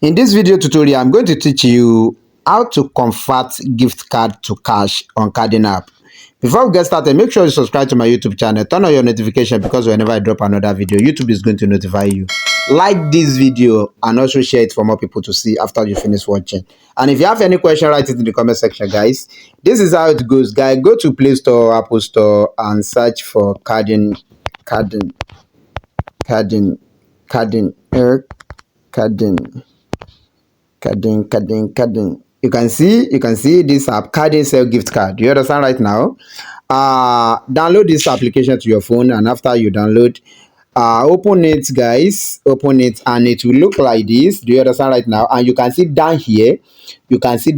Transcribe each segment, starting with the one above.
In this video tutorial, I'm going to teach you how to convert gift card to cash on Carding app. Before we get started, make sure you subscribe to my YouTube channel. Turn on your notification because whenever I drop another video, YouTube is going to notify you. Like this video and also share it for more people to see after you finish watching. And if you have any question, write it in the comment section, guys. This is how it goes, guys. Go to Play Store, Apple Store, and search for Carding. You can see this app, Carding Sell Gift Card. You understand right now? Download this application to your phone, and after you download, open it, guys. Open it, and it will look like this. Do you understand right now? And you can see down here, you can see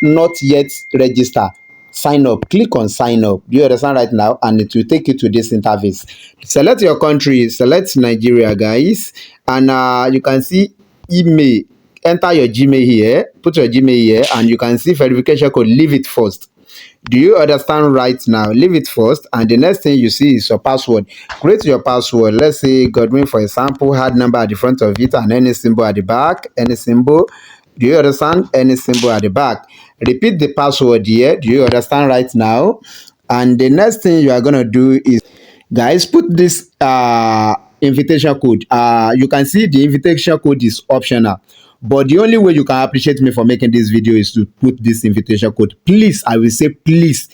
not yet register. Sign up. Click on sign up. Do you understand right now? And it will take you to this interface. Select your country. Select Nigeria, guys, and you can see email. Enter your Gmail here, put your Gmail here, and you can see verification code. Leave it first. Do you understand right now? Leave it first, and the next thing you see is your password. Create your password. Let's say Godwin, for example, had number at the front of it and any symbol at the back. Any symbol. Do you understand? Any symbol at the back. Repeat the password here. Do you understand right now? And the next thing you are gonna do is, guys, put this invitation code. You can see the invitation code is optional, but the only way you can appreciate me for making this video is to put this invitation code. Please, I will say please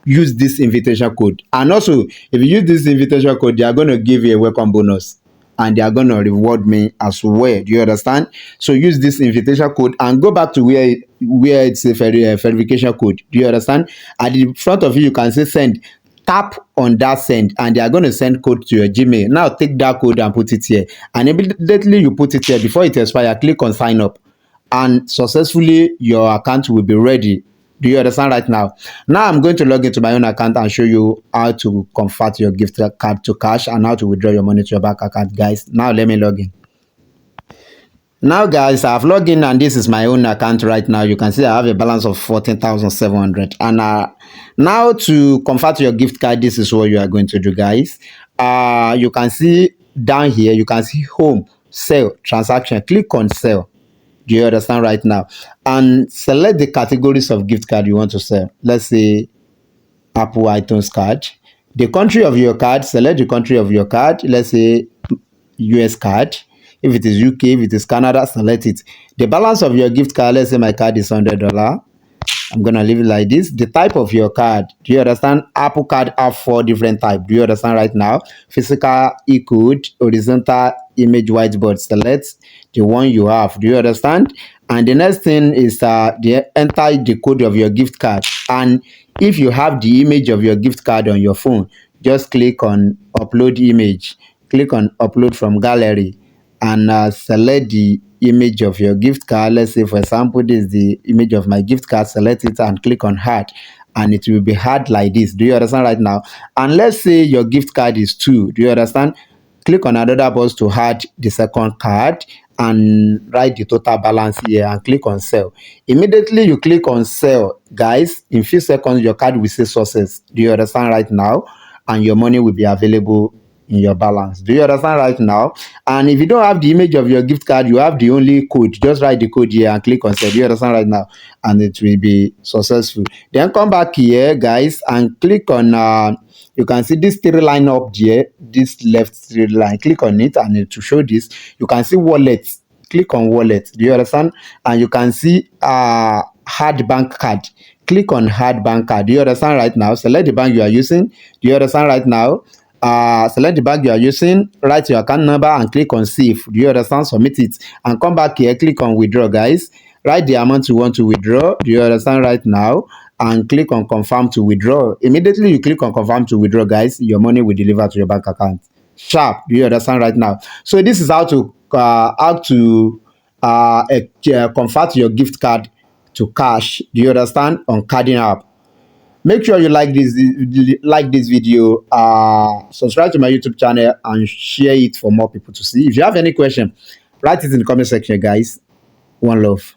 use this invitation code. And also, if you use this invitation code, they are going to give you a welcome bonus and they are going to reward me as well. Do you understand? So use this invitation code and go back to where it's a verification code. Do you understand? At the front of you can say send. Tap on that send and they are going to send code to your Gmail. Now take that code and put it here, and immediately you put it here, before it expires, click on sign up, and successfully your account will be ready. Do you understand right now? Now I'm going to log into my own account and show you how to convert your gift card to cash and how to withdraw your money to your bank account, guys. Now let me log in. Now, guys, I've logged in and this is my own account right now. You can see I have a balance of 14,700. And now to convert your gift card, this is what you are going to do, guys. You can see down here, you can see home, sell, transaction. Click on sell. Do you understand right now? And select the categories of gift card you want to sell. Let's say Apple iTunes card. The country of your card, select the country of your card. Let's say US card. If it is UK, if it is Canada, select it. The balance of your gift card, let's say my card is $100. I'm going to leave it like this. The type of your card, do you understand? Apple card have 4 different types. Do you understand right now? Physical, e-code, horizontal, image, whiteboard. Select the one you have. Do you understand? And the next thing is enter the code of your gift card. And if you have the image of your gift card on your phone, just click on upload image. Click on upload from gallery. And select the image of your gift card. Let's say, for example, this is the image of my gift card. Select it and click on add, and it will be hard like this. Do you understand right now? And let's say your gift card is 2. Do you understand? Click on another box to add the second card and write the total balance here and click on sell. Immediately you click on sell, guys, in few seconds your card will say success. Do you understand right now? And your money will be available in your balance. Do you understand right now? And if you don't have the image of your gift card, you have the only code. Just write the code here and click on sell. Do you understand right now? And it will be successful. Then come back here, guys, and click on you can see this 3 line up there, this left 3 line. Click on it and it will show this. You can see wallet. Click on wallet. Do you understand? And you can see hard bank card. Click on hard bank card. Do you understand right now? Select the bank you are using. Do you understand right now? Select the bank you are using, write your account number and click on save. Do you understand? Submit it and come back here, click on withdraw, guys. Write the amount you want to withdraw. Do you understand right now? And click on confirm to withdraw. Immediately you click on confirm to withdraw, guys, your money will deliver to your bank account sharp. Do you understand right now? So this is how to convert your gift card to cash. Do you understand? On Carding app. Make sure you like this video, subscribe to my YouTube channel and share it for more people to see. If you have any question, write it in the comment section, guys. One love.